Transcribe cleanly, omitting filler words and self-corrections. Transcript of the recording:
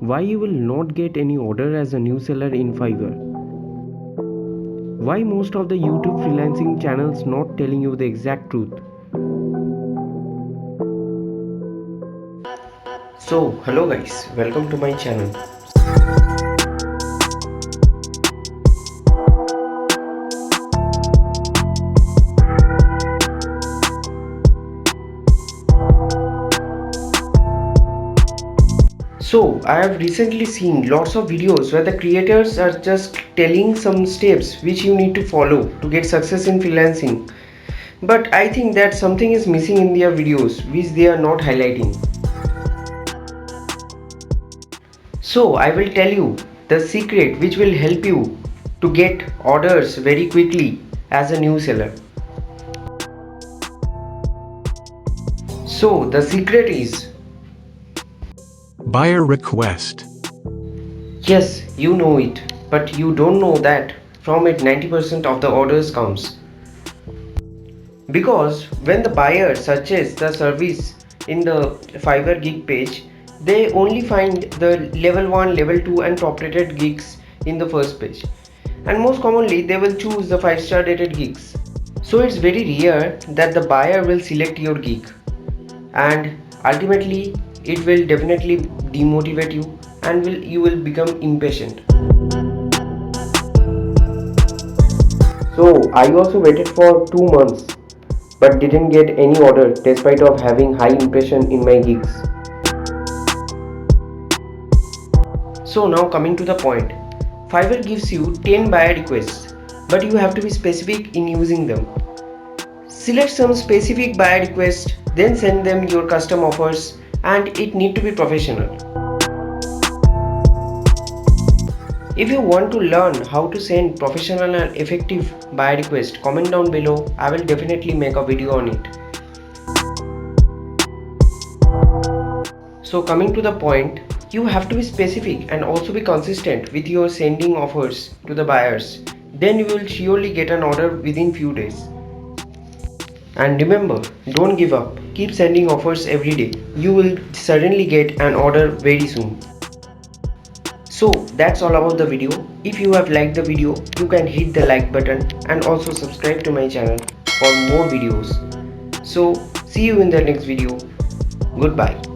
Why you will not get any order as a new seller in Fiverr? Why most of the YouTube freelancing channels not telling you the exact truth? So hello guys, welcome to my channel. So I have recently seen lots of videos where the creators are just telling some steps which you need to follow to get success in freelancing. But I think that something is missing in their videos which they are not highlighting. So I will tell you the secret which will help you to get orders very quickly as a new seller. So the secret is, buyer request. yes, you know it, but you don't know that from it 90% of the orders comes. Because when the buyer searches the service in the Fiverr gig page, they only find the level 1, level 2 and top rated gigs in the first page. And most commonly they will choose the 5-star rated gigs. So it's very rare that the buyer will select your gig, and ultimately it will definitely demotivate you and you will become impatient. So I also waited for 2 months but didn't get any order despite of having high impression in my gigs. So now coming to the point, Fiverr gives you 10 buyer requests, but you have to be specific in using them. Select some specific buyer requests, then send them your custom offers, and it need to be professional. If you want to learn how to send professional and effective buyer request, comment down below. I will definitely make a video on it. So coming to the point, you have to be specific and also be consistent with your sending offers to the buyers. Then you will surely get an order within few days. And remember, don't give up. Keep sending offers every day. You will certainly get an order very soon. So that's all about the video. If you have liked the video, you can hit the like button and also subscribe to my channel for more videos. So see you in the next video. Goodbye.